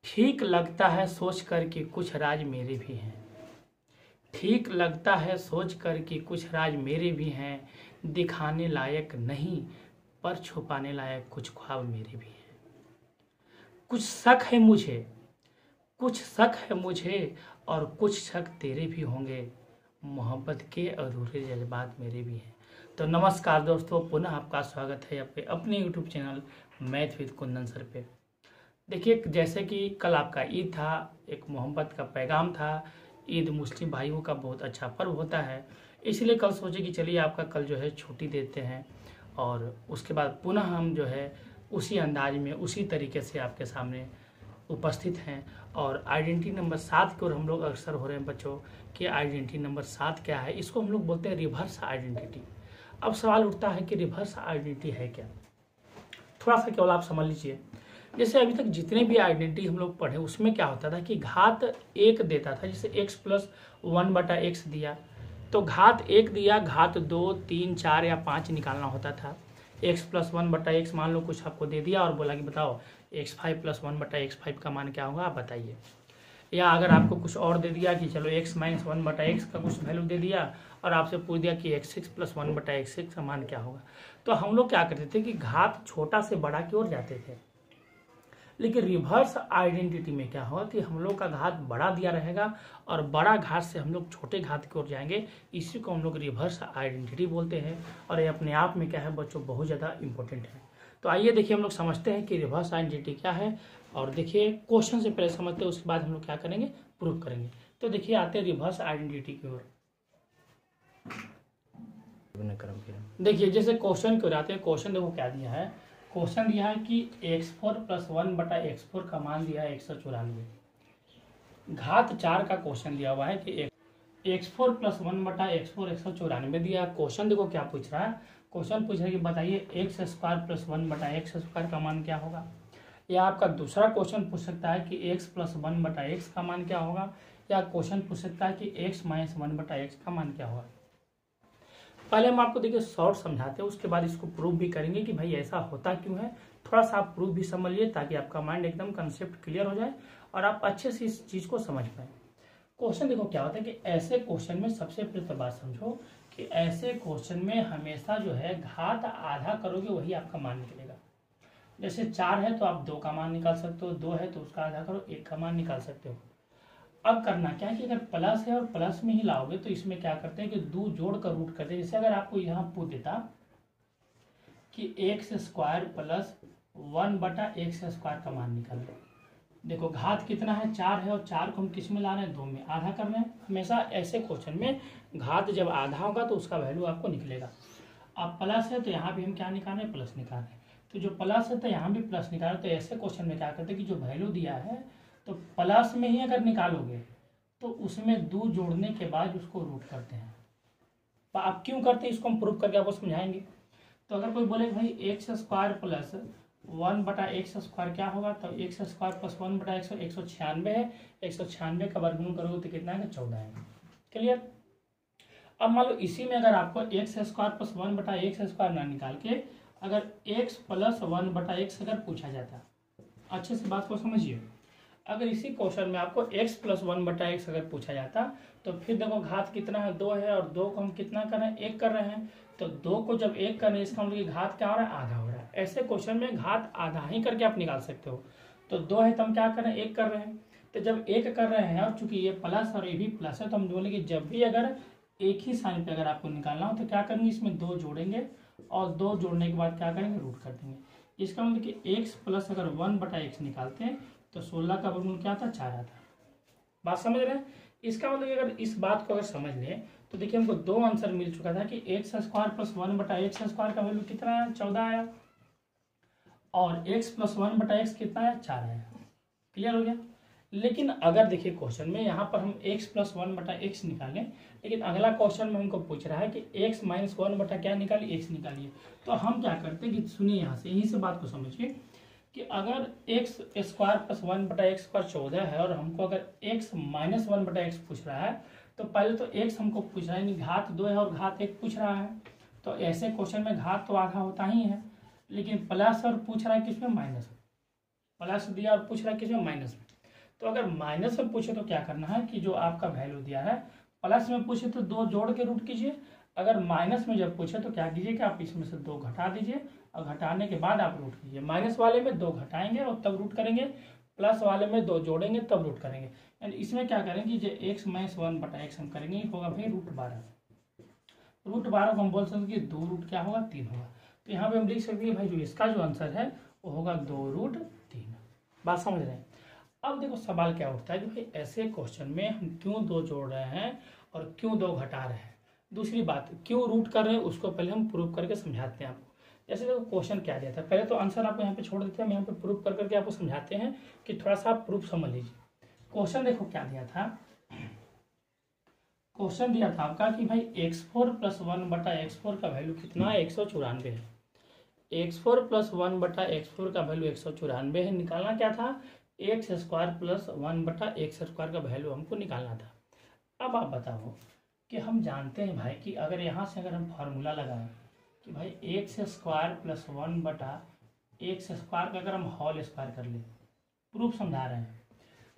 ठीक लगता है सोच कर कि कुछ राज मेरे भी हैं। ठीक लगता है सोच कर कि कुछ राज मेरे भी हैं। दिखाने लायक नहीं पर छुपाने लायक कुछ ख्वाब मेरे भी हैं। कुछ शक है मुझे, कुछ शक है मुझे और कुछ शक तेरे भी होंगे। मोहब्बत के अधूरे जज्बात मेरे भी हैं। तो नमस्कार दोस्तों, पुनः आपका स्वागत है आपके अपने YouTube channel math with Kundan sir पे। देखिए, जैसे कि कल आपका ईद था, एक मोहब्बत का पैगाम था। ईद मुस्लिम भाइयों का बहुत अच्छा पर्व होता है, इसलिए कल सोचे कि चलिए आपका कल जो है छुट्टी देते हैं और उसके बाद पुनः हम जो है उसी अंदाज में उसी तरीके से आपके सामने उपस्थित हैं। और आइडेंटिटी नंबर 7 की ओर हम लोग अग्रसर हो रहे हैं बच्चों कि आइडेंटिटी नंबर 7 क्या है। इसको हम लोग बोलते हैं रिवर्स आइडेंटिटी। अब सवाल उठता है कि रिवर्स आइडेंटिटी है क्या। थोड़ा सा केवल आप समझ लीजिए। जैसे अभी तक जितने भी आइडेंटिटी हम लोग पढ़े उसमें क्या होता था कि घात 1 देता था। जैसे x प्लस 1/x दिया तो घात 1 दिया, घात 2, 3, 4 या 5 निकालना होता था। x प्लस 1/x मान लो कुछ आपको दे दिया और बोला कि बताओ x5 प्लस 1/x5 का मान क्या होगा, आप बताइए। या अगर आपको कुछ और दे दिया कि चलो x माइनस 1/x का कुछ वैल्यू दे दिया और आपसे पूछ दिया कि x6 प्लस 1/x6 का मान क्या होगा, तो हम लोग क्या करते थे कि घात छोटा से बड़ा की ओर जाते थे। लेकिन रिवर्स आइडेंटिटी में क्या होगा कि हम लोग का घात बड़ा दिया रहेगा और बड़ा घात से हम लोग छोटे घात की ओर जाएंगे। इसी को हम लोग रिवर्स आइडेंटिटी बोलते हैं और ये अपने आप में क्या है बच्चों, बहुत ज़्यादा इंपॉर्टेंट है। तो आइए देखिए हम लोग समझते हैं कि रिवर्स आइडेंटिटी क्या है। और देखिए क्वेश्चन से पहले समझते हैं, उसके बाद हम लोग क्या करेंगे, प्रूव करेंगे। तो देखिए आते हैं रिवर्स आइडेंटिटी की ओर। देखिए जैसे क्वेश्चन की ओर आते हैं। क्वेश्चन देखो क्या दिया है। क्वेश्चन दिया है कि x4 प्लस 1/x4 का मान दिया है 194। घात 4 का क्वेश्चन दिया हुआ है कि x4 प्लस 1/x4 194 दिया। क्वेश्चन देखो क्या पूछ रहा है। क्वेश्चन पूछ रहा है कि बताइए x² प्लस 1/x² का मान क्या होगा। या आपका दूसरा क्वेश्चन पूछ सकता है कि x प्लस 1/x का मान क्या होगा। या क्वेश्चन पूछ सकता है कि x माइनस 1/x का मान क्या होगा। पहले हम आपको देखिए शॉर्ट समझाते हैं, उसके बाद इसको प्रूव भी करेंगे कि भाई ऐसा होता क्यों है। थोड़ा सा आप प्रूव भी समझ लिए ताकि आपका माइंड एकदम कंसेप्ट क्लियर हो जाए और आप अच्छे से इस चीज को समझ पाए। क्वेश्चन देखो क्या होता है कि ऐसे क्वेश्चन में सबसे पहले तो बात समझो कि ऐसे क्वेश्चन में हमेशा जो है घात आधा करोगे वही आपका मान निकलेगा। जैसे 4 है तो आप 2 का मान निकाल सकते हो, 2 है तो उसका आधा करो, 1 का मान निकाल सकते हो। अब करना क्या है कि अगर प्लस है और प्लस में ही लाओगे तो इसमें क्या करते हैं कि 2 जोड़ कर रूट करते हैं। जैसे अगर आपको यहाँ पूछ देता कि x² प्लस 1/x² का मान निकालना। देखो घात कितना है, 4 है और 4 को हम किस में ला रहे हैं, 2 में, आधा कर रहे हैं। हमेशा ऐसे क्वेश्चन में घात जब आधा होगा तो उसका वैल्यू आपको निकलेगा। अब प्लस है तो यहाँ भी हम क्या निकाल रहे हैं, प्लस निकाल रहे हैं। तो जो प्लस है तो यहाँ भी प्लस निकाल रहे हैं। तो ऐसे क्वेश्चन में क्या करते हैं कि जो वैल्यू दिया है तो प्लस में ही अगर निकालोगे तो उसमें 2 जोड़ने के बाद उसको रूट करते हैं। तो आप क्यों करते हैं इसको हम प्रूफ करके आपको समझाएंगे। तो अगर कोई बोले भाई x² प्लस 1/x² क्या होगा, तो x² प्लस 1/x 196 है। 196 का वर्गमूल करोगे तो कितना है, 14 है। क्लियर। अब मान लो इसी में अगर आपको x² प्लस 1/x² ना निकाल के अगर x प्लस 1/x अगर पूछा जाता, अच्छे से बात को समझिए। अगर इसी क्वेश्चन में आपको x प्लस 1/x अगर पूछा जाता तो फिर देखो घात कितना है, 2 है और 2 को हम कितना कर रहे हैं, 1 कर रहे हैं। तो 2 को जब 1 कर रहे हैं इसका मतलब घात क्या हो रहा है, आधा हो रहा है। ऐसे क्वेश्चन में घात आधा ही करके आप निकाल सकते हो। तो 2 है तो हम क्या कर रहे हैं, 1 कर रहे हैं। तो जब 1 कर रहे हैं और चूंकि ये प्लस और ये भी प्लस है तो हम बोलेंगे जब भी अगर एक ही साइन पे अगर आपको निकालना हो तो क्या करेंगे, इसमें 2 जोड़ेंगे और 2 जोड़ने के बाद क्या करेंगे, रूट कर देंगे। इसका मतलब कि x प्लस अगर 1/x निकालते हैं तो 16 का वर्गमूल क्या था, 4 आता। बात समझ रहे हैं। इसका मतलब अगर इस बात को अगर समझ लें तो देखिए हमको 2 आंसर मिल चुका था कि x² प्लस 1/x² का वैल्यू कितना है, 14 आया और x प्लस 1/x कितना है, 4 आया। क्लियर हो गया। लेकिन अगर देखिए क्वेश्चन में यहाँ पर हम x प्लस 1/x निकालें, लेकिन अगला क्वेश्चन में हमको पूछ रहा है कि x माइनस 1 क्या निकालिए, x निकालिए। तो हम क्या करते हैं कि सुनिए यहाँ से, यहीं से बात को समझिए कि अगर x² प्लस 1/x² 14 है और हमको अगर x माइनस 1/x पूछ रहा है तो पहले तो x हमको पूछ रहा है, यानी घात 2 है और घात 1 पूछ रहा है। तो ऐसे क्वेश्चन में घात तो आधा होता ही है, लेकिन प्लस और पूछ रहा है किसमें, माइनस। प्लस दिया और पूछ रहा है किसमें, माइनस में। तो अगर माइनस में पूछे तो क्या करना है कि जो आपका वैल्यू दिया है, प्लस में पूछे तो 2 जोड़ के रूट कीजिए, अगर माइनस में जब पूछे तो क्या कीजिए कि आप इसमें से 2 घटा दीजिए और घटाने के बाद आप रूट कीजिए। माइनस वाले में 2 घटाएंगे और तब रूट करेंगे, प्लस वाले में 2 जोड़ेंगे तब रूट करेंगे। यानी इसमें क्या करेंगे, जो x माइनस 1/x हम करेंगे होगा भाई √12। √12 को हम बोल सकते हैं कि 2 रूट क्या होगा 3 होगा। तो यहाँ पे हम लिख सकते हैं भाई जो इसका जो आंसर है वो होगा 2√3। बात समझ रहे हैं। अब देखो सवाल क्या उठता है कि भाई ऐसे क्वेश्चन में हम क्यों 2 जोड़ रहे हैं और क्यों 2 घटा रहे हैं। दूसरी बात, क्यों रूट कर रहे हैं उसको पहले हम प्रूव करके समझाते हैं आपको। जैसे देखो क्वेश्चन क्या दिया था, पहले तो आंसर आपको यहाँ पे छोड़ देते हैं, हम यहाँ पे प्रूफ कर करके आपको समझाते हैं कि थोड़ा सा आप प्रूफ समझ लीजिए। क्वेश्चन देखो क्या दिया था, क्वेश्चन दिया था आपका कि भाई x4 + 1/x4 का वैल्यू कितना है, 194 है। x4 + 1/x4 का वैल्यू 194 है। निकालना क्या था, x² + 1/x² का वैल्यू हमको निकालना था। अब आप बताओ कि हम जानते हैं भाई कि अगर यहाँ से अगर हम फार्मूला लगाएं कि भाई x² + 1/x² का अगर हम होल स्क्वायर कर ले, प्रूफ समझा रहे हैं,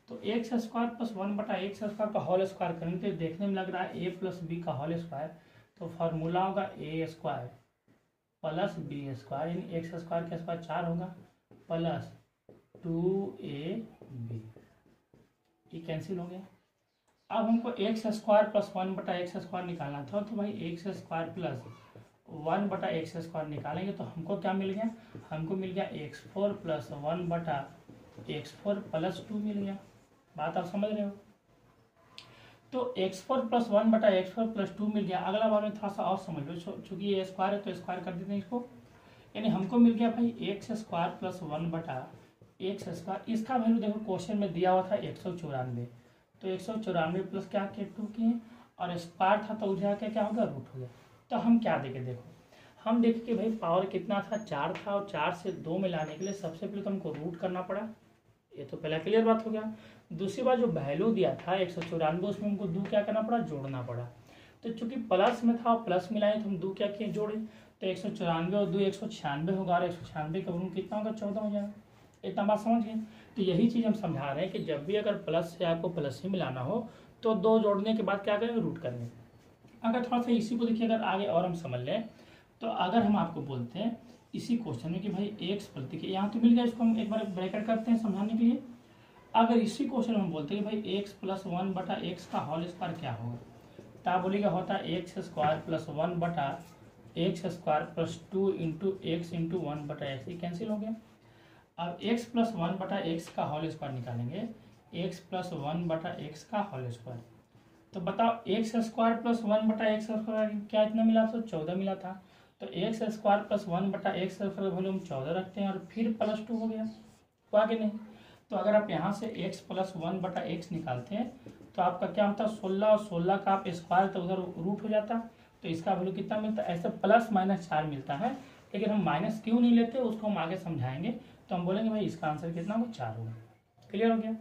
तो x² + 1/x² का होल स्क्वायर करेंगे तो देखने में लग रहा है a + b का होल स्क्वायर, तो फार्मूला होगा a² + b² यानी x² के स्क्वायर 4 होगा प्लस 2ab, ये कैंसिल हो गया। अब हमको x² + 1/x² निकालना था, तो भाई x² + 1/x² निकालेंगे तो हमको क्या मिल गया, हमको मिल गया x4 + 1/x4 + 2 मिल गया। बात आप समझ रहे हो। तो x4 + 1/x4 + 2 मिल गया। अगला बार में थोड़ा सा और समझ लो, चूंकि ये स्क्वायर है तो स्क्वायर कर देते हैं इसको, यानी हमको मिल गया भाई x² + 1/x²। इसका वैल्यू देखो क्वेश्चन में दिया हुआ था 194, तो 194 प्लस क्या किए 2 किए और स्क्वायर था तो उधर क्या क्या होगा रूट हो गया। तो हम क्या देखे, देखो हम देखे कि भाई पावर कितना था 4 था और 4 से 2 मिलाने के लिए सबसे पहले तो हमको रूट करना पड़ा, ये तो पहला क्लियर बात हो गया। दूसरी बात जो वैल्यू दिया था 194 उसमें हमको 2 क्या करना पड़ा, जोड़ना पड़ा। तो चूंकि प्लस में था और प्लस मिलाए तो हम 2 क्या किए जोड़े, तो 194 और 2 196 होगा और 196 का ऋण कितना होगा 14 हो जाएगा। इतना बात समझ गए। तो यही चीज़ हम समझा रहे हैं कि जब भी अगर प्लस से आपको प्लस ही मिलाना हो तो 2 जोड़ने के बाद क्या करेंगे, रूट करेंगे। अगर थोड़ा सा इसी को देखिए, अगर आगे और हम समझ लें तो अगर हम आपको बोलते हैं इसी क्वेश्चन में कि भाई एक्स प्लस, देखिए यहाँ तो मिल गया, इसको हम एक बार ब्रैकेट करते हैं समझाने के लिए। अगर इसी क्वेश्चन में हम बोलते हैं कि भाई x + 1/x का होल स्क्वायर क्या होगा, तो आप बोलिएगा होता है x² + 1/x² + 2 × x × 1/x, ये कैंसिल हो गया। अब x + 1/x का होल स्क्वायर निकालेंगे, x + 1/x का होल स्क्वायर, तो बताओ x² + 1/x² क्या इतना मिला था, 14 मिला था। तो x² + 1/x² का वैल्यू हम 14 रखते हैं और फिर +2 हो गया, हुआ कि नहीं। तो अगर आप यहाँ से x + 1/x निकालते हैं तो आपका क्या होता है 16 और 16 का आप स्क्वायर तो उधर रूट हो जाता, तो इसका वैल्यू कितना मिलता है, ऐसे +-4 मिलता है, लेकिन हम माइनस क्यों नहीं लेते उसको हम आगे समझाएंगे। तो हम बोलेंगे भाई इसका आंसर कितना होगा 4 होगा। क्लियर हो गया।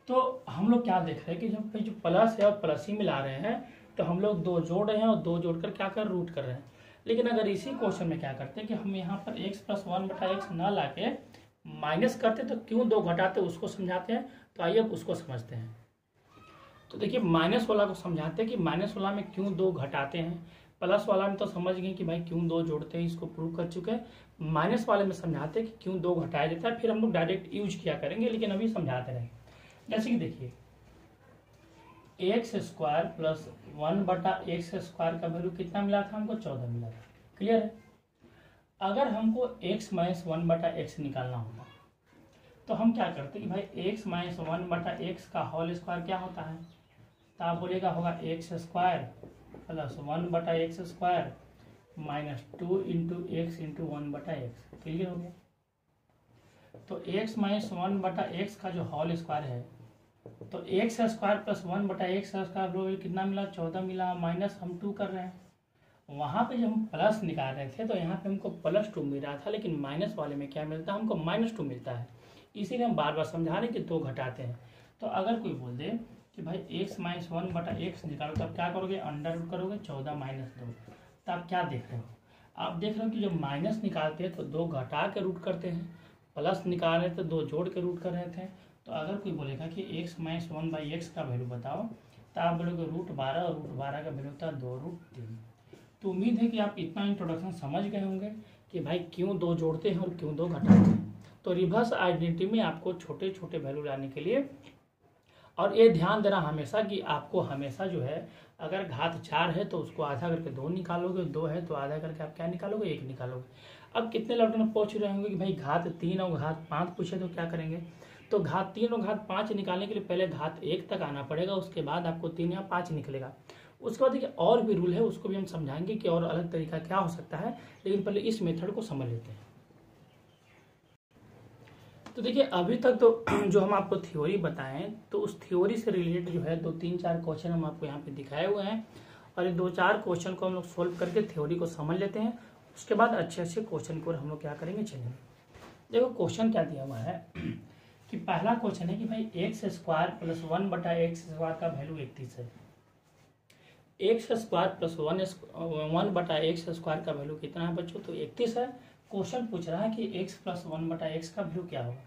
तो हम लोग क्या देख रहे हैं कि जब भाई जो प्लस है और प्लस ही मिला रहे हैं तो हम लोग 2 जोड़ रहे हैं और 2 जोड़कर क्या कर रूट कर रहे हैं। लेकिन अगर इसी क्वेश्चन में क्या करते हैं कि हम यहाँ पर x + 1/x ना ला के माइनस करते तो क्यों 2 घटाते उसको समझाते हैं। तो आइए अब उसको समझते हैं। तो देखिए माइनस वाला को समझाते हैं कि माइनस वाला में क्यों 2 घटाते हैं, प्लस वाला में तो समझ गए कि भाई क्यों 2 जोड़ते हैं, इसको प्रूव कर चुके हैं। माइनस वाले में समझाते हैं कि क्यों 2 घटाया जाता है, फिर हम लोग डायरेक्ट यूज किया करेंगे, लेकिन अभी समझाते रहेंगे। जैसे कि देखिए x² + 1/x² का वैल्यू कितना मिला था हमको 14 मिला था। क्लियर है। अगर हमको x - 1/x निकालना होगा तो हम क्या करते हैं कि भाई x - 1/x का होल स्क्वायर क्या होता है, तो आप बोलेगा होगा x² + 1/x² - 2 × x × 1/x। Clear हो गया। तो x - 1/x का जो होल स्क्वायर है तो x² + 1/x² कितना मिला 14 मिला, माइनस हम 2 कर रहे हैं। वहाँ पे जब हम प्लस निकाल रहे थे तो यहाँ पे हमको +2 मिल रहा था, लेकिन माइनस वाले में क्या मिलता है हमको -2 मिलता है। इसीलिए हम बार बार समझा रहे हैं कि 2 घटाते हैं। तो अगर कोई बोल दे कि भाई x - 1/x निकालो तो आप क्या करोगे, अंडर रूट करोगे 14 - 2। तो आप क्या देख रहे हो, आप देख रहे हो कि जब माइनस निकालते हैं तो 2 घटा के रूट करते हैं, प्लस निकाल रहे थे, 2 जोड़ के रूट कर रहे थे। तो अगर कोई बोलेगा कि x माइनस 1/x का वैल्यू बताओ, तो आप बोलोगे √12 और √12 का वैल्यू होता है 2√3। तो उम्मीद है कि आप इतना इंट्रोडक्शन समझ गए होंगे कि भाई क्यों 2 जोड़ते हैं और क्यों 2 घटाते हैं। तो रिवर्स आइडेंटिटी में आपको छोटे छोटे वैल्यू लाने के लिए, और ये ध्यान देना हमेशा कि आपको हमेशा जो है, अगर घात 4 है तो उसको आधा करके 2 निकालोगे, 2 है तो आधा करके आप क्या निकालोगे, 1 निकालोगे। अब कितने लौटने पूछ रहे होंगे कि भाई घात 3 और घात 5 पूछे तो क्या करेंगे। तो घात 3 और घात 5 निकालने के लिए पहले घात 1 तक आना पड़ेगा, उसके बाद आपको 3 या 5 निकलेगा। उसके बाद देखिए और भी रूल है, उसको भी हम समझाएंगे कि और अलग तरीका क्या हो सकता है, लेकिन पहले इस मेथड को समझ लेते हैं। तो देखिए अभी तक तो जो हम आपको थ्योरी बताएं, तो उस थ्योरी से रिलेटेड जो है 2-3-4 क्वेश्चन हम आपको यहाँ पे दिखाए हुए हैं, और ये 2-4 क्वेश्चन को हम लोग सोल्व करके थ्योरी को समझ लेते हैं। उसके बाद अच्छे अच्छे क्वेश्चन को हम लोग क्या करेंगे, चलेंगे। देखो क्वेश्चन क्या दिया हुआ है कि पहला क्वेश्चन है कि भाई x² + 1/x² का वैल्यू 31 है। x² + 1/x² का वैल्यू कितना है बच्चों, तो 31 है। क्वेश्चन पूछ रहा है कि x + 1/x का वैल्यू क्या होगा।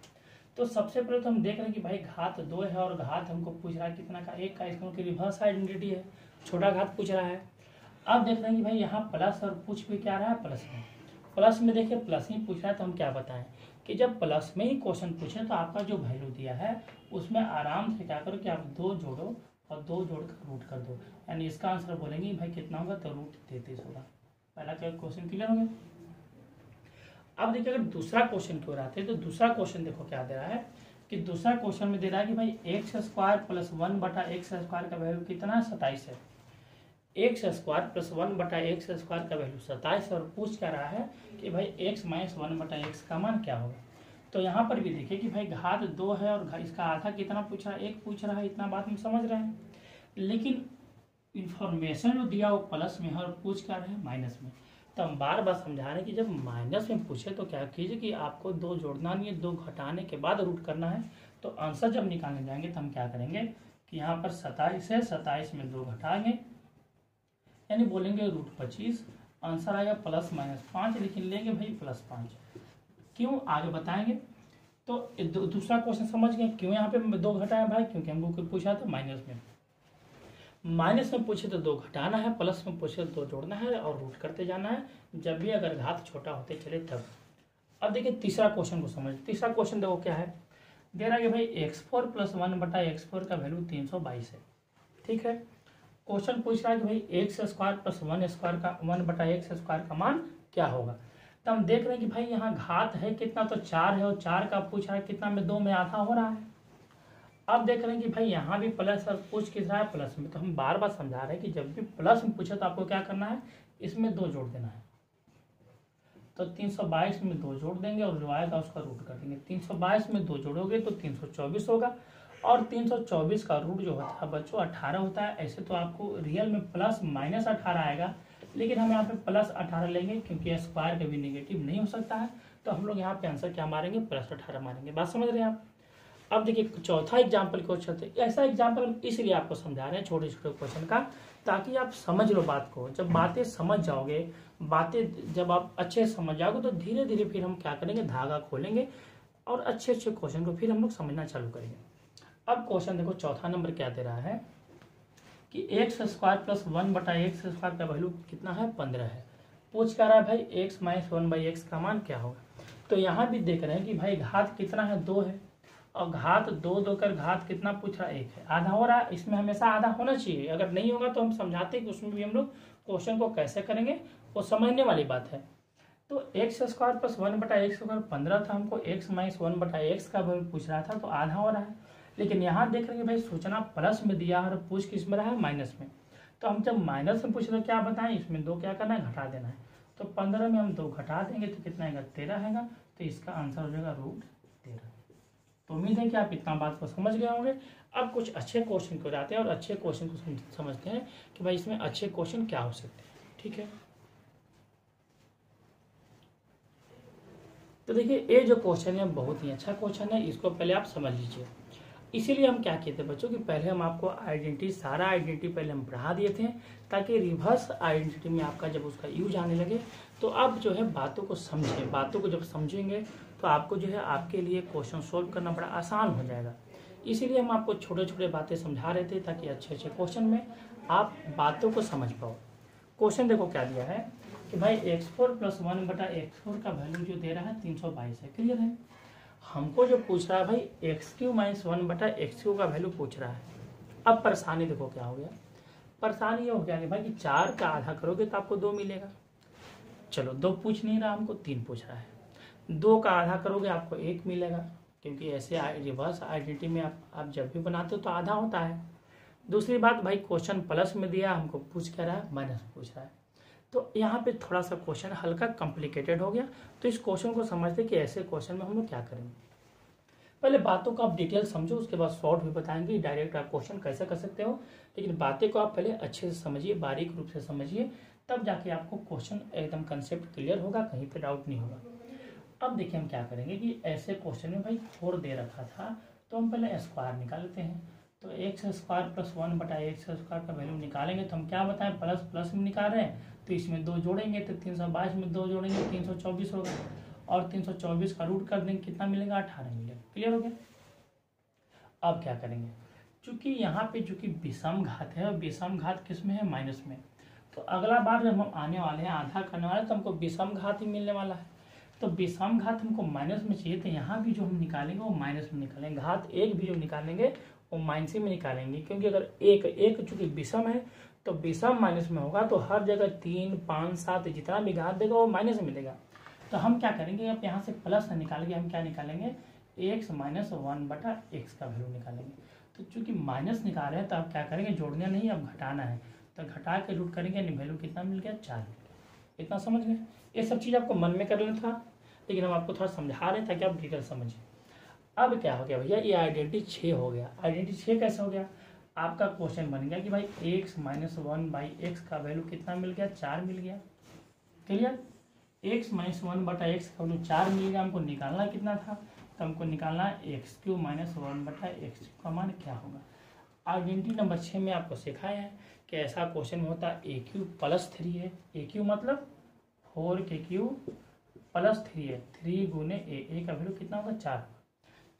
तो सबसे पहले तो हम देख रहे हैं कि भाई घात 2 है और घात हमको पूछ रहा है कितना का, 1 का, इसका रिवर्स आइडेंटिटी है, छोटा घात पूछ रहा है। अब देख रहे हैं कि भाई यहाँ प्लस और पूछ भी क्या रहा है, प्लस में। प्लस में देखिए प्लस ही पूछ रहा है, तो हम क्या बताएं कि जब प्लस में ही क्वेश्चन पूछे तो आपका जो वैल्यू दिया है उसमें आराम से क्या करो कि आप 2 जोड़ो और 2 जोड़कर रूट कर दो, यानी इसका आंसर बोलेंगे भाई कितना होगा, तो √33 होगा। पहला क्या क्वेश्चन क्लियर हो गया। अब देखिए अगर दूसरा क्वेश्चन की ओर आते हैं, तो दूसरा क्वेश्चन देखो क्या दे रहा है कि दूसरा क्वेश्चन में दे रहा है कि भाई x² + 1/x² का वैल्यू कितना है, 27 है। x² + 1/x² का वैल्यू 27 और पूछ क्या रहा है कि भाई x - 1/x का मान क्या होगा। तो यहाँ पर भी देखिए कि भाई घात 2 है और इसका आधा कितना पूछ रहा है, 1 पूछ रहा है। इतना बात हम समझ रहे हैं, लेकिन इंफॉर्मेशन जो दिया वो प्लस में है और पूछ क्या रहे हैं, माइनस में। तो हम बार बार समझा रहे हैं कि जब माइनस में पूछे तो क्या कीजिए कि आपको 2 जोड़ना नहीं है, 2 घटाने के बाद रूट करना है। तो आंसर जब निकालने जाएंगे तो हम क्या करेंगे कि यहाँ पर 27 है, 27 में 2 घटाएंगे, यानी बोलेंगे √25। आंसर आएगा +-5, लेकिन लेंगे भाई +5। क्यों, आगे बताएंगे। तो दूसरा क्वेश्चन समझ गए क्यों यहाँ पे 2 घटाए भाई, क्योंकि हमको पूछा था माइनस में पूछे तो 2 घटाना है, प्लस में पूछे तो 2 जोड़ना है और रूट करते जाना है, जब भी अगर घात छोटा होते चले तब। अब देखिए तीसरा क्वेश्चन को समझ। तीसरा क्वेश्चन देखो क्या है, दे रहा है कि भाई x4 + 1/x4 का वैल्यू 322 है। ठीक है, क्वेश्चन पूछ रहा है कि भाई x² + 1/x² का मान क्या होगा। तो हम देख रहे हैं कि भाई यहाँ घात है कितना, तो 4 है, और 4 का पूछ रहा है कितना में, 2 में आधा हो रहा है। अब देख रहे हैं कि भाई यहाँ भी प्लस और पूछ किस रहा है, प्लस में। तो हम बार बार समझा रहे हैं कि जब भी प्लस में पूछे तो आपको क्या करना है, इसमें 2 जोड़ देना है। तो 322 में 2 जोड़ देंगे और जो आएगा उसका रूट कर देंगे। 322 में 2 जोड़ोगे तो 324 होगा, और 324 का रूट जो होता है बच्चों 18 होता है। ऐसे तो आपको रियल में +-18 आएगा, लेकिन हम यहाँ पे +18 लेंगे क्योंकि स्क्वायर कभी नेगेटिव नहीं हो सकता है। तो हम लोग यहाँ पे आंसर क्या मारेंगे, +18 मारेंगे। बात समझ रहे हैं आप। अब देखिए चौथा एग्जाम्पल को चलते, ऐसा एग्जाम्पल हम इसलिए आपको समझा रहे हैं छोटे छोटे क्वेश्चन का, ताकि आप समझ लो बात को। जब बातें समझ जाओगे, बातें जब आप अच्छे से समझ जाओगे, तो धीरे धीरे फिर हम क्या करेंगे, धागा खोलेंगे और अच्छे अच्छे क्वेश्चन को फिर हम लोग समझना चालू करेंगे। अब क्वेश्चन देखो चौथा नंबर क्या दे रहा है कि x² + 1/x² का वैल्यू कितना है, 15 है। पूछ क्या रहा है भाई x - 1/x का मान क्या होगा। तो यहाँ भी देख रहे हैं कि भाई घात कितना है, 2 है, और घात 2 कर घात कितना पूछ रहा है, 1 है। आधा हो रहा है, इसमें हमेशा आधा होना चाहिए। अगर नहीं होगा तो हम समझाते हैं कि उसमें भी हम लोग क्वेश्चन को कैसे करेंगे, वो समझने वाली बात है। तो x² + 1/x² 15 था, हमको x - 1/x का वैल्यू पूछ रहा था, तो आधा हो रहा है। लेकिन यहाँ देख रहे हैं भाई सूचना प्लस में दिया और पूछ किस में रहा है, माइनस में। तो हम जब माइनस में पूछ रहे क्या बताएं, इसमें 2 क्या करना है, घटा देना है। तो 15 में हम 2 घटा देंगे तो कितना आएगा, 13 आएगा। तो इसका आंसर हो जाएगा √13। तो उम्मीद है कि आप इतना बात को समझ गए होंगे। अब कुछ अच्छे क्वेश्चन को जाते हैं और अच्छे क्वेश्चन को समझते हैं कि भाई इसमें अच्छे क्वेश्चन क्या हो सकते हैं। ठीक है, तो देखिए ये जो क्वेश्चन है बहुत ही अच्छा क्वेश्चन है, इसको पहले आप समझ लीजिए। इसीलिए हम क्या किए थे बच्चों कि पहले हम आपको आइडेंटिटी, सारा आइडेंटिटी पहले हम पढ़ा दिए थे, ताकि रिवर्स आइडेंटिटी में आपका जब उसका यूज आने लगे तो आप जो है बातों को समझें। बातों को जब समझेंगे तो आपको जो है आपके लिए क्वेश्चन सोल्व करना बड़ा आसान हो जाएगा। इसीलिए हम आपको छोटे छोटे बातें समझा रहे थे ताकि अच्छे अच्छे क्वेश्चन में आप बातों को समझ पाओ। क्वेश्चन देखो क्या दिया है कि भाई x4 + 1/x4 का वैल्यू जो दे रहा है 322 है। क्लियर है। हमको जो पूछ रहा है भाई x³ - 1/x³ का वैल्यू पूछ रहा है। अब परेशानी देखो क्या हो गया। परेशानी ये हो गया कि भाई कि 4 का आधा करोगे तो आपको 2 मिलेगा। चलो 2 पूछ नहीं रहा, हमको 3 पूछ रहा है। 2 का आधा करोगे आपको 1 मिलेगा, क्योंकि ऐसे रिवर्स आइडेंटिटी में आप जब भी बनाते हो तो आधा होता है। दूसरी बात भाई क्वेश्चन प्लस में दिया, हमको पूछ क्या रहा है, माइनस पूछ रहा है। तो यहाँ पे थोड़ा सा क्वेश्चन हल्का कॉम्प्लिकेटेड हो गया। तो इस क्वेश्चन को समझते कि ऐसे क्वेश्चन में हम लोग क्या करेंगे। पहले बातों को आप डिटेल समझो, उसके बाद शॉर्ट भी बताएंगे डायरेक्ट आप क्वेश्चन कैसे कर सकते हो, लेकिन बातें को आप पहले अच्छे से समझिए, बारीक रूप से समझिए, तब जाके आपको क्वेश्चन एकदम कंसेप्ट क्लियर होगा, कहीं पे डाउट नहीं होगा। अब देखिए हम क्या करेंगे कि ऐसे क्वेश्चन में भाई 4 दे रखा था, तो हम पहले स्क्वायर निकाल लेते हैं। तो x² + 1/x² का वैल्यू निकालेंगे तो हम क्या बताएं, प्लस प्लस में निकाल रहे हैं तो इसमें 2 जोड़ेंगे तो 322 में 2 जोड़ेंगे 324 होगा, और 324 का रूट कर देंगे कितना मिलेगा, 18 मिलेगा। क्लियर हो गया। अब क्या करेंगे, चूंकि यहाँ पे चूंकि विषम घात है और विषम घात किस में है, माइनस में, तो अगला बार जब हम आने वाले हैं आधा करने वाले तो हमको विषम घात ही मिलने वाला है। तो विषम घात हमको माइनस में चाहिए, तो यहाँ भी जो हम निकालेंगे वो माइनस में निकालेंगे। घात एक भी जो निकालेंगे वो माइनस में निकालेंगे, क्योंकि अगर एक चूंकि विषम है तो विषम माइनस में होगा, तो हर जगह 3, 5, 7 जितना भी घात देगा वो माइनस में मिलेगा। तो हम क्या करेंगे, अब यहाँ से प्लस निकाल के हम क्या निकालेंगे, x - 1/x का वैल्यू निकालेंगे। तो चूंकि माइनस निकाल रहे हैं तो आप क्या करेंगे, जोड़ना नहीं, अब घटाना है। तो घटा के रूट करेंगे, यानी वैल्यू कितना मिल गया, 4 मिल गया। इतना समझ गए। ये सब चीज़ आपको मन में कर लेना था, लेकिन हम आपको थोड़ा समझा रहे हैं ताकि आप डिटेल समझिए। अब क्या हो गया भैया, ये आइडेंटिटी 6 हो गया। आइडेंटिटी 6 कैसे हो गया, आपका क्वेश्चन बन गया कि भाई x - 1/x का वैल्यू कितना मिल गया, 4 मिल गया। क्लियर। x - 1/x का वैल्यू 4 मिल गया। हमको निकालना कितना था, तो हमको निकालना है x³ - 1/x³ का मान क्या होगा। आइडेंटिटी नंबर 6 में आपको सिखाया है कि ऐसा क्वेश्चन में होता है a³ + 3 है। a³ मतलब 4k³ + 3 है। 3 × a का वैल्यू कितना होगा, 4।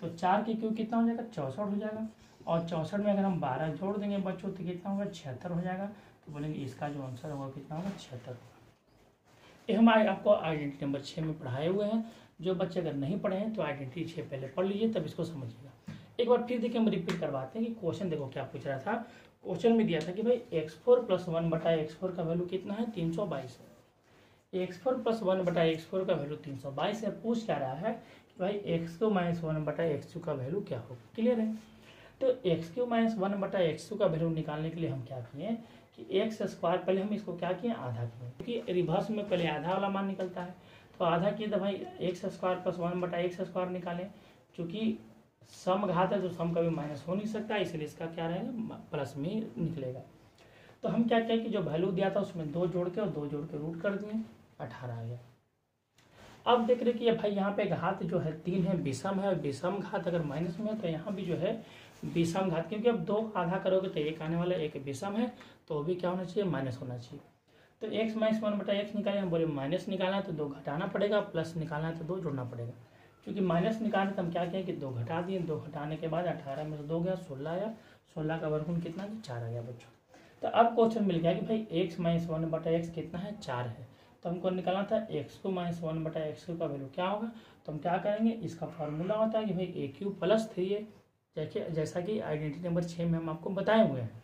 तो 4k³ कितना हो जाएगा, 64 हो जाएगा। और 64 में अगर हम 12 जोड़ देंगे बच्चों तो कितना होगा, 76 हो जाएगा। तो बोलेंगे इसका जो आंसर होगा कितना होगा, 76 होगा। ये हम आपको आइडेंटिटी नंबर 6 में पढ़ाए हुए हैं। जो बच्चे अगर नहीं पढ़े हैं तो आइडेंटिटी 6 पहले पढ़ लीजिए, तब इसको समझिएगा। एक बार फिर देखिए हम रिपीट करवाते हैं कि क्वेश्चन देखो क्या पूछ रहा था। क्वेश्चन में दिया था कि भाई x4 + 1/x4 का वैल्यू कितना है, 322 है। x4 + 1/x4 का वैल्यू 322 है। पूछ क्या रहा है कि भाई x³ - 1/x² का वैल्यू क्या होगा। क्लियर है। तो x³ - 1/x² का वैल्यू निकालने के लिए हम क्या किए कि x² पहले हम इसको क्या किए, आधा किए, क्योंकि रिवर्स में पहले आधा वाला मान निकलता है। तो आधा किए तो भाई x² + 1/x² निकालें। चूंकि सम घात है तो सम कभी माइनस हो नहीं सकता, इसलिए इसका क्या रहेगा, प्लस में ही निकलेगा। तो हम क्या किया कि जो वैल्यू दिया था उसमें 2 जोड़ के और 2 जोड़ के रूट कर दिए, 18 आ गया। अब देख रहे कि भाई यहाँ पे घात जो है 3 है, विषम है। विषम घात अगर माइनस में है तो यहाँ भी जो है विषम घात, क्योंकि अब 2 आधा करोगे तो 1 आने वाला है, 1 विषम है तो वो भी क्या होना चाहिए, माइनस होना चाहिए। तो x - 1/x निकाले, हम बोले माइनस निकालना है तो 2 घटाना पड़ेगा, प्लस निकालना है तो 2 जोड़ना पड़ेगा। क्योंकि माइनस निकालना तो हम क्या किए कि 2 घटा दिए। 2 घटाने के बाद 18 में से 2 गया, 16 आया। 16 का वर्गमूल कितना है, 4 आ गया बच्चों। तो अब क्वेश्चन मिल गया कि भाई x - 1/x कितना है, 4 है। तो हमको निकालना था x³ - 1/x का वैल्यू क्या होगा। तो हम क्या करेंगे, इसका फॉर्मूला होता है कि भाई a³ + 3 है, जैसा कि आइडेंटिटी नंबर 6 में हम आपको बताए हुए हैं।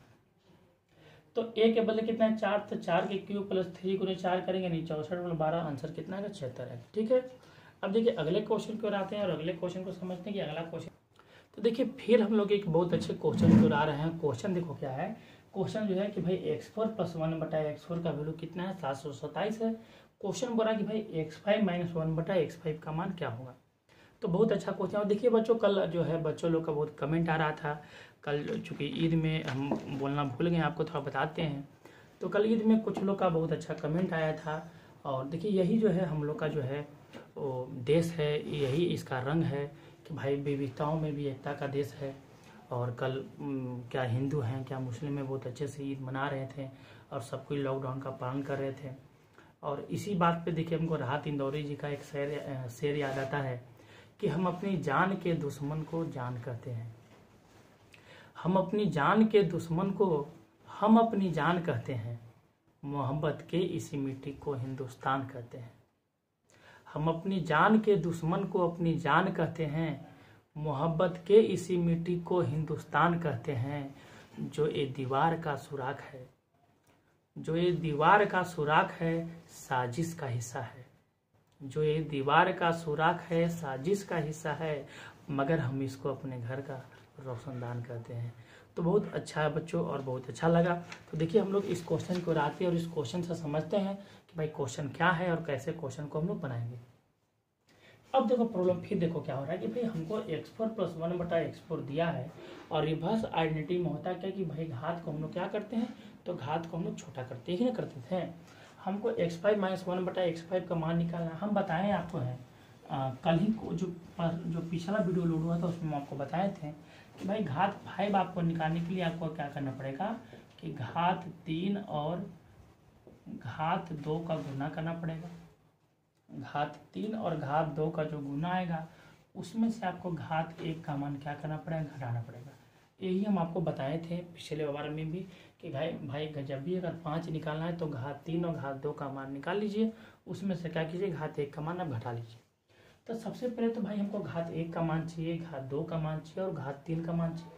तो a के बदले कितना है, 4। तो 4k³ + 3 × 4 करेंगे, नहीं 64 × 12 आंसर कितना है, 76 है। ठीक है। अब देखिए अगले क्वेश्चन की ओर आते हैं और अगले क्वेश्चन को समझते हैं कि अगला क्वेश्चन। तो देखिए फिर हम लोग एक बहुत अच्छे क्वेश्चन की ओर आ रहे हैं। क्वेश्चन देखो क्या है। क्वेश्चन जो है कि भाई x4 + 1/x4 का वैल्यू कितना है, 727 है। क्वेश्चन बोला कि भाई x5 - 1/x5 का मान क्या होगा। तो बहुत अच्छा क्वेश्चन। और देखिए बच्चों कल जो है बच्चों लोग का बहुत कमेंट आ रहा था। कल चूँकि ईद में हम बोलना भूल गए, आपको थोड़ा बताते हैं। तो कल ईद में कुछ लोग का बहुत अच्छा कमेंट आया था। और देखिए यही जो है हम लोग का जो है वो देश है, यही इसका रंग है कि भाई विविधताओं में भी एकता का देश है। और कल क्या हिंदू हैं क्या मुस्लिम हैं, बहुत अच्छे से ईद मना रहे थे और सब कोई लॉकडाउन का पालन कर रहे थे। और इसी बात पे देखिए हमको राहत इंदौरी जी का एक शेर याद आता है कि हम अपनी जान के दुश्मन को जान कहते हैं, हम अपनी जान के दुश्मन को हम अपनी जान कहते हैं, मोहब्बत के इसी मिट्टी को हिंदुस्तान कहते हैं। हम अपनी जान के दुश्मन को अपनी जान कहते हैं, मोहब्बत के इसी मिट्टी को हिंदुस्तान कहते हैं। जो ये दीवार का सुराख है, जो ये दीवार का सुराख है, साजिश का हिस्सा है। जो ये दीवार का सुराख है, साजिश का हिस्सा है, मगर हम इसको अपने घर का रोशनदान कहते हैं। तो बहुत अच्छा है बच्चों और बहुत अच्छा लगा। तो देखिए हम लोग इस क्वेश्चन को उड़ाते हैं और इस क्वेश्चन से समझते हैं कि भाई क्वेश्चन क्या है और कैसे क्वेश्चन को हम लोग बनाएंगे। अब देखो प्रॉब्लम फिर देखो क्या हो रहा है कि भाई हमको x4 + 1/x4 दिया है और रिवर्स आइडेंटिटी में होता है क्या कि भाई घात को हम लोग क्या करते हैं, तो घात को हम लोग छोटा करते ही ना करते थे। हमको x5 - 1/x5 का मान निकालना, हम बताएं आपको है कल ही को जो पिछला वीडियो लोड हुआ था उसमें हम आपको बताए थे कि भाई घात 5 आपको निकालने के लिए आपको क्या करना पड़ेगा कि घात 3 और घात 2 का गुना करना पड़ेगा। घात 3 और घात 2 का जो गुना आएगा उसमें से आपको घात 1 का मान क्या करना पड़ेगा, घटाना पड़ेगा। यही हम आपको बताए थे पिछले बार में भी कि भाई जब भी अगर 5 निकालना है तो घात 3 और घात 2 का मान निकाल लीजिए, उसमें से क्या कीजिए घात 1 का मान आप घटा लीजिए। तो सबसे पहले तो भाई हमको घात 1 का मान चाहिए, घात 2 का मान चाहिए और घात 3 का मान चाहिए।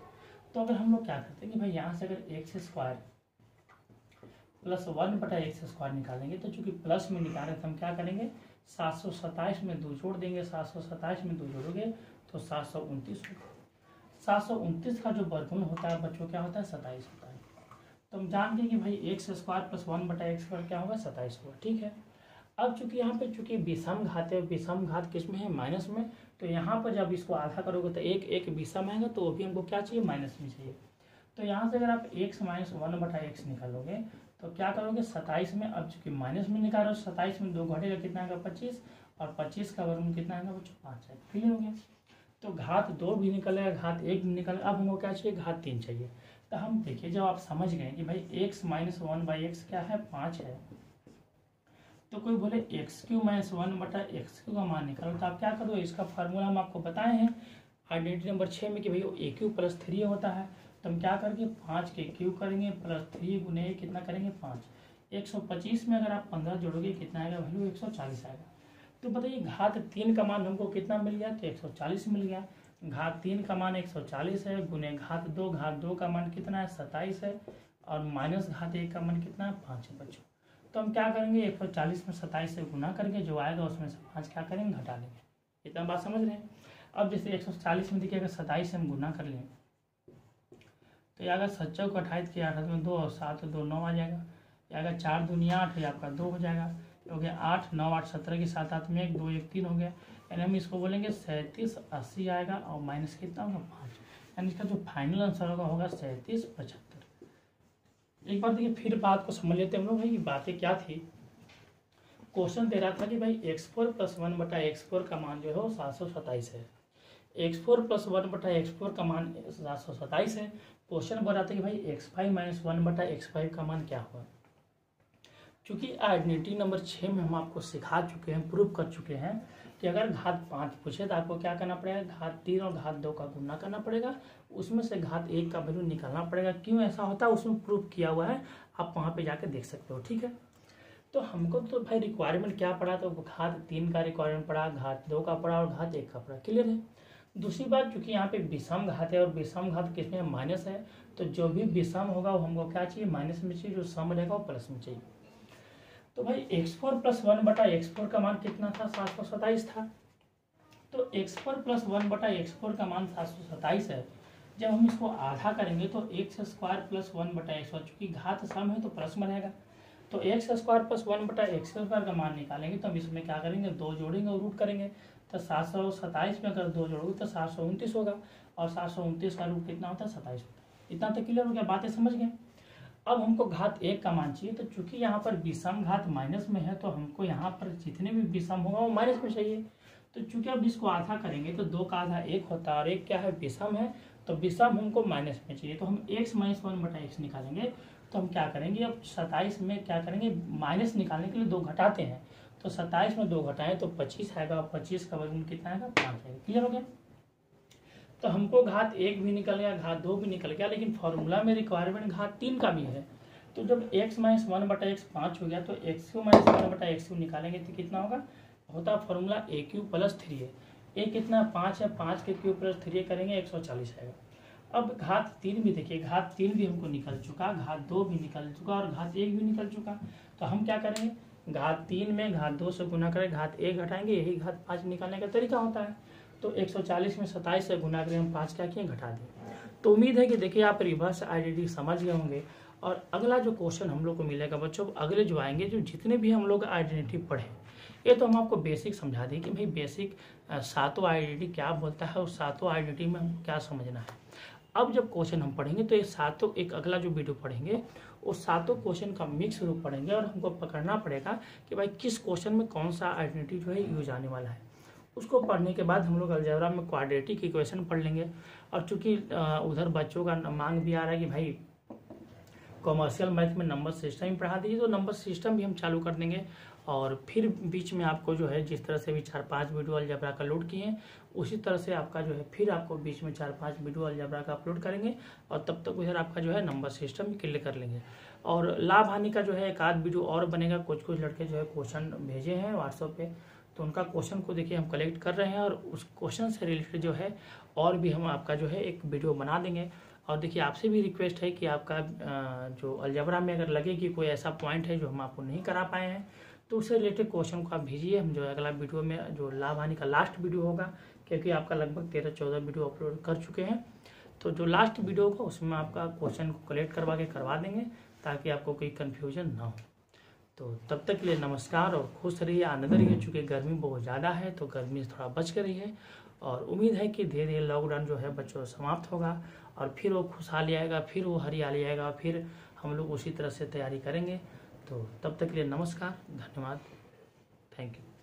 तो अगर हम लोग क्या करते हैं कि भाई यहाँ से अगर x² + 1/x² निकालेंगे तो चूंकि प्लस में निकाले तो हम क्या करेंगे 727 में 2 जोड़ देंगे, 727 में 2 जोड़ोगे तो 729 होगा। 729 का जो वर्गमूल होता है बच्चों क्या होता है 27 होता है। तो हम जान गए कि भाई x² + 1/x² क्या होगा 27 होगा। ठीक है, अब चूंकि यहाँ पे चूंकि विषम घात है, विषम घात किस में है माइनस में, तो यहाँ पर जब इसको आधा करोगे तो एक विषम आएगा तो वो भी हमको क्या चाहिए माइनस में चाहिए। तो यहाँ से अगर आप x - 1/x निकालोगे तो क्या करोगे 27 में, अब चूंकि माइनस में निकालो 27 में 2 घटेगा कितना आएगा 25 और 25 का वर्गमूल कितना आएगा बच्चों 5 आएगा। क्लियर हो गया। तो घात 2 भी निकलेगा, घात 1 भी निकलेगा। अब हमको क्या चाहिए घात 3 चाहिए। तो हम देखिए जब आप समझ गए कि भाई x - 1/x क्या है 5 है, तो कोई बोले x³ - 1/x³ का मान निकालो तो आप क्या करोगे, इसका फार्मूला हम आपको बताए हैं आइडेंटिटी नंबर 6 में कि भाई a³ + 3 होता है। तो हम क्या करेंगे 5 के क्यूब करेंगे प्लस 3 गुने कितना करेंगे 5। 125 में अगर आप 15 जोड़ोगे कितना आएगा वैल्यू 140 आएगा। तो बताइए घात 3 का मान हमको कितना मिल गया, तो 140 मिल गया। घात 3 का मान 140 है गुने घात 2 का मान कितना है 27 है और माइनस घात 1 का मान कितना है 5 है बच्चों। तो हम क्या करेंगे 140 में 27 से गुना करके जो आएगा उसमें से 5 क्या करेंगे घटा लेंगे। इतना बात समझ रहे हैं। अब जैसे 140 में देखिए अगर 27 से हम गुना कर लें तो ये अगर 7 को 28 के 8 में 2 और 7 2 9 आ जाएगा। या अगर 4 दूनी 8 या आपका 2 हो जाएगा, हो गया 8 9 8 17 के 7 8 में 1 2 1 3 हो गया। यानी हम इसको बोलेंगे 37 80 आएगा और माइनस कितना होगा 5। यानी इसका जो फाइनल आंसर होगा 37 75। एक बार देखिए फिर बात को समझ लेते हैं हम लोग भाई बातें क्या थी। क्वेश्चन दे रहा था कि भाई x4 + 1/x4 का मान जो है वो 727 है। x4 + 1/x4 का मान 727 है। क्वेश्चन बोल रहा था कि भाई x5 - 1/x5 का मान क्या हुआ। चूंकि आइडेंटिटी नंबर 6 में हम आपको सिखा चुके हैं, प्रूव कर चुके हैं कि अगर घात 5 पूछे तो आपको क्या करना पड़ेगा घात 3 और घात 2 का गुना करना पड़ेगा, उसमें से घात 1 का वैल्यू निकालना पड़ेगा। क्यों ऐसा होता है उसमें प्रूव किया हुआ है, आप वहाँ पे जाके देख सकते हो। ठीक है, तो हमको तो भाई रिक्वायरमेंट क्या पड़ा, तो घात 3 का रिक्वायरमेंट पड़ा, घात 2 का पड़ा और घात 1 का पड़ा। क्लियर है। दूसरी बात चूंकि यहाँ पे विषम घात है और विषम घात किसमें माइनस है, तो जो भी विषम होगा वो हमको क्या चाहिए माइनस में चाहिए, जो सम रहेगा वो प्लस में चाहिए। तो भाई x4 + 1/x4 का मान कितना था 727 था। तो x4 + 1/x4 का मान 727 है। जब हम इसको आधा करेंगे तो x² + 1/x², चूंकि घात सम है तो प्लस में रहेगा। तो x² + 1/x² का मान निकालेंगे तो हम इसमें क्या करेंगे 2 जोड़ेंगे और रूट करेंगे। तो 727 में अगर 2 जोड़ोगे तो 729 होगा और 729 का रूट कितना होता है 27 होता है। इतना तो क्लियर हो गया, बातें समझ गए। अब हमको घात 1 का मान चाहिए, तो चूंकि यहाँ पर विषम घात माइनस में है तो हमको यहाँ पर जितने भी विषम होगा वो माइनस में चाहिए। तो चूंकि अब इसको आधा करेंगे तो 2 का आधा 1 होता है और 1 क्या है विषम है, तो विषम हमको माइनस में चाहिए। तो हम x - 1/x निकालेंगे। तो हम क्या करेंगे अब 27 में क्या करेंगे माइनस निकालने के लिए 2 घटाते हैं तो 27 में 2 घटाएं तो 25 आएगा, और 25 का वर्गमूल कितना आएगा, 5 आएगा। क्लियर हो गया। तो हमको घात 1 भी निकल गया, घात 2 भी निकल गया, लेकिन फॉर्मूला में रिक्वायरमेंट घात 3 का भी है। तो जब x माइनस 1/x 5 हो गया तो x³ माइनस 1/x³ निकालेंगे तो कितना होगा, होता formula a³ plus 3a। a कितना 5 है, 5 के क्यूब प्लस 3a करेंगे 140 आएगा। अब घात 3 भी देखिए, घात 3 भी हमको निकल चुका, घात 2 भी निकल चुका और घात 1 भी निकल चुका। तो हम क्या करेंगे, घात 3 में घात 2 से गुना करें, घात 1 घटाएंगे, यही घात 5 निकालने का तरीका होता है। तो 140 में 27 से गुना करें, हम 5 क्या किए, घटा दिए। तो उम्मीद है कि देखिए आप रिवर्स आइडेंटिटी समझ गए होंगे। और अगला जो क्वेश्चन हम लोग को मिलेगा बच्चों, अगले जो आएंगे, जो जितने भी हम लोग आइडेंटिटी पढ़े, ये तो हम आपको बेसिक समझा दें कि भाई बेसिक 7 आइडेंटिटी क्या बोलता है और 7 आइडेंटिटी में हमको क्या समझना है। अब जब क्वेश्चन हम पढ़ेंगे तो ये 7 एक अगला जो वीडियो पढ़ेंगे वो 7 क्वेश्चन का मिक्स रूप पढ़ेंगे, और हमको पकड़ना पड़ेगा कि भाई किस क्वेश्चन में कौन सा आइडेंटिटी जो है यूज आने वाला है। उसको पढ़ने के बाद हम लोग अलजेब्रा में क्वाड्रेटिक इक्वेशन पढ़ लेंगे। और चूंकि उधर बच्चों का मांग भी आ रहा है कि भाई कॉमर्शियल मैथ में नंबर सिस्टम ही पढ़ा दीजिए, तो नंबर सिस्टम भी हम चालू कर देंगे। और फिर बीच में आपको जो है जिस तरह से भी 4-5 वीडियो अलजेब्रा का लोड किए हैं, उसी तरह से आपका जो है फिर आपको बीच में 4-5 वीडियो अलजेब्रा का अपलोड करेंगे, और तब तक उधर आपका जो है नंबर सिस्टम भी क्लियर कर लेंगे। और लाभ हानि का जो है एक आध वीडियो और बनेगा। कुछ लड़के जो है क्वेश्चन भेजे हैं व्हाट्सएप पे, तो उनका क्वेश्चन को देखिए हम कलेक्ट कर रहे हैं, और उस क्वेश्चन से रिलेटेड जो है और भी हम आपका जो है एक वीडियो बना देंगे। और देखिए आपसे भी रिक्वेस्ट है कि आपका जो अलजेब्रा में अगर लगे कि कोई ऐसा पॉइंट है जो हम आपको नहीं करा पाए हैं, तो उससे रिलेटेड क्वेश्चन को आप भेजिए। हम जो अगला वीडियो में जो लाभ हानि का लास्ट वीडियो होगा, क्योंकि आपका लगभग 13-14 वीडियो अपलोड कर चुके हैं, तो जो लास्ट वीडियो होगा उसमें आपका क्वेश्चन को कलेक्ट करवा देंगे, ताकि आपको कोई कन्फ्यूजन ना हो। तो तब तक के लिए नमस्कार और खुश रहिए, आनंद रहिए। चूँकि गर्मी बहुत ज़्यादा है तो गर्मी से थोड़ा बच कर रहिए, और उम्मीद है कि धीरे धीरे लॉकडाउन जो है बच्चों समाप्त होगा, और फिर वो खुशहाली आएगा, फिर वो हरियाली आएगा, फिर हम लोग उसी तरह से तैयारी करेंगे। तो तब तक के लिए नमस्कार, धन्यवाद, थैंक यू।